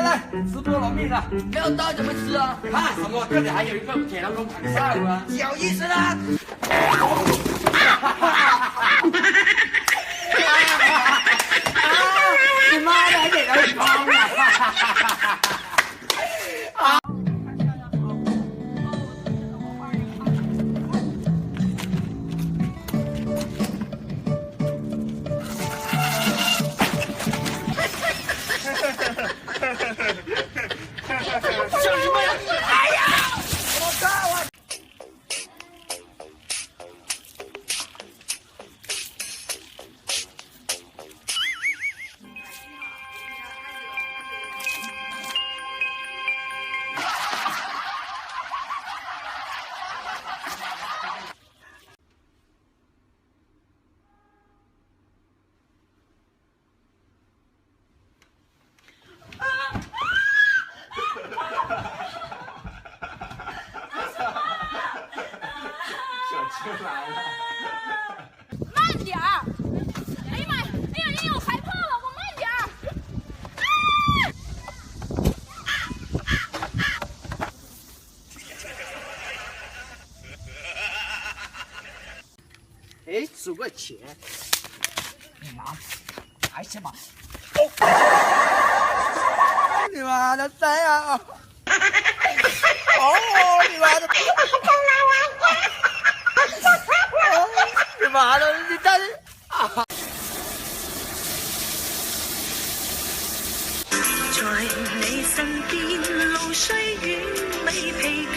来，吃不了命了，没有刀怎么吃啊？怕什么？这里还有一个铁牢笼盘菜啊，小意思啦！你妈的，还给人装啊！来了，慢点儿！哎呀妈呀！哎呀，我害怕了，我慢点儿！哎，数个钱，你拿去吧。你妈的谁啊！你妈的！你妈的，你真啊！在你身边，路雖遠，未疲倦。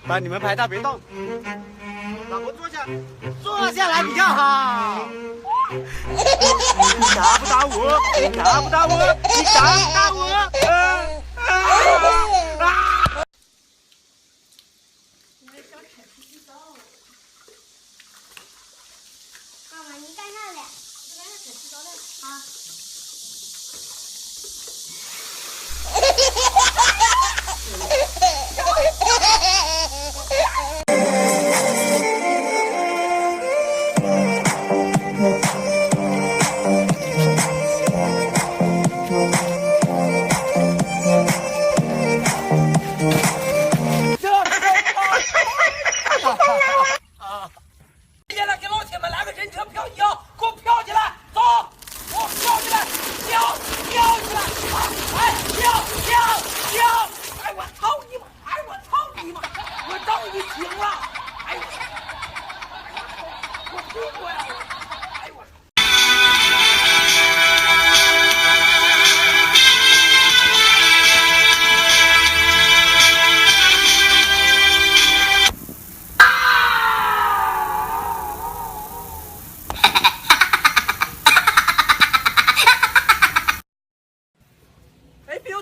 把你们排大别动，老婆坐下，坐下来比较好。你打不打我？你打不打我？你打不打我？妈妈，你干啥嘞？我在那洗澡嘞。啊。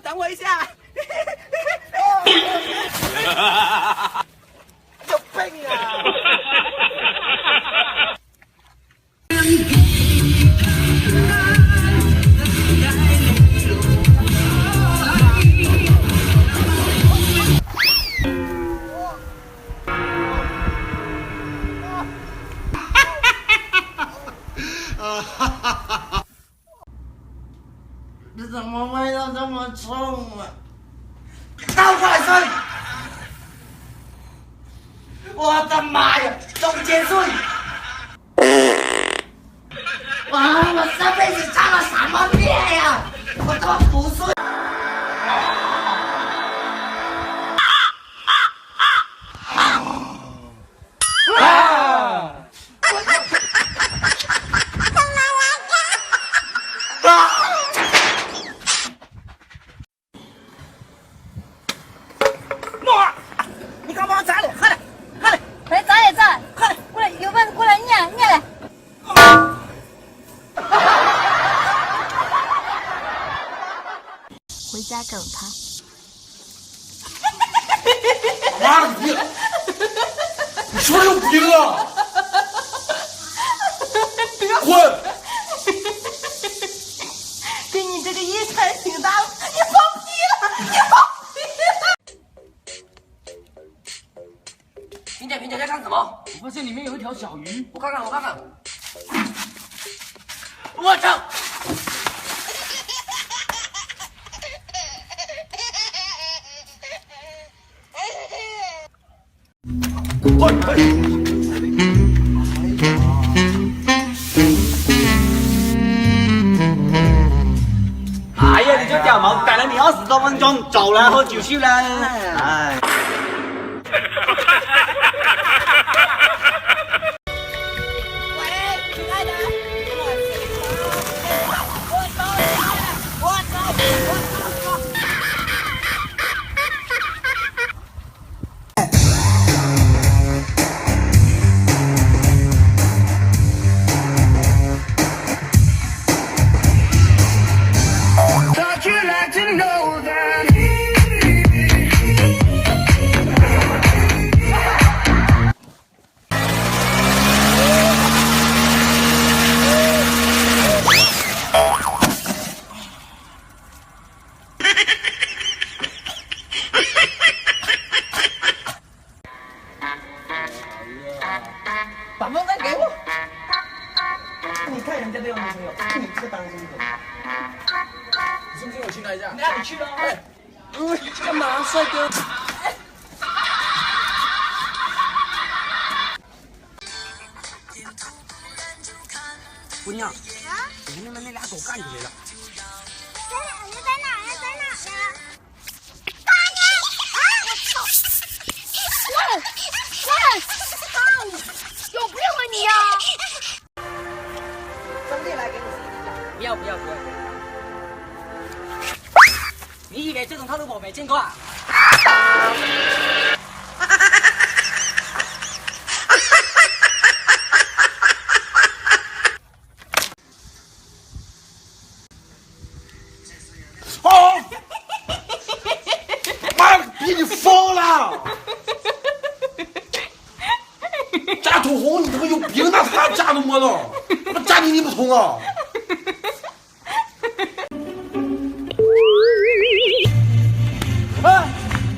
等我一下，有病啊！这怎么味道这么冲啊？高快声！我的妈呀，董建顺！哇，我这辈子长了什么病呀？我他妈不顺。诺儿，你干嘛站嘞？喝嘞，喝嘞！快站一站，喝嘞！过来，有本事过来念来。回家整他。妈了个逼！你是不是有病啊？滚！给你这个一财挺大了，你放屁了！你放屁了！萍姐在干什么？我发现里面有一条小鱼。我看看。我操！哎呀，你这屌毛逮了你20多分钟，走了喝酒去了。哎。喂，亲爱的，我走。把梦蛋给我。你看人家都有女朋友，你这个单身狗。你信不信我亲他一下？那你去了。干嘛，帅哥？姑娘，你看那俩狗干起来了。在哪呀？大娘！啊！我操！喂！操！有病啊你呀！兄弟来给你试一下。不要！你以为这种套路我没见过啊？哦！妈了个逼，你疯了！嫁土红，你他妈有病啊！他嫁都没了，他嫁你不通啊！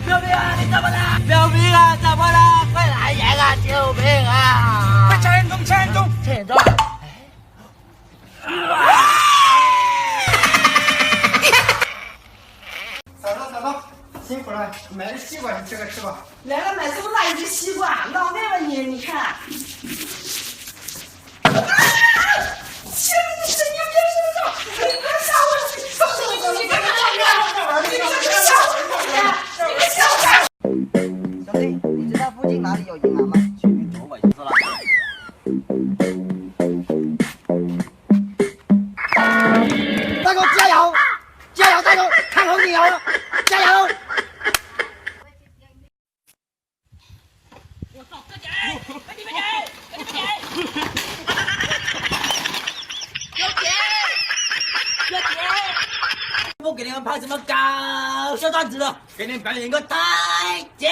表妹啊，你怎么了？表妹啊，怎么了？快来人啊！救命啊！快牵动！嫂子，辛苦了，买个西瓜你吃吧。来了，买这么大一只西瓜，浪费了你！你看，天哪，你神经病是不是？你别吓我！你干嘛？你个小子！你个小子！兄弟，你知道附近哪里有银行吗？去找我就是了。大哥加油！大哥，看好你哦！加油！我操！快点！要钱！不给你们拍什么搞笑段子了，给你们表演一个太极。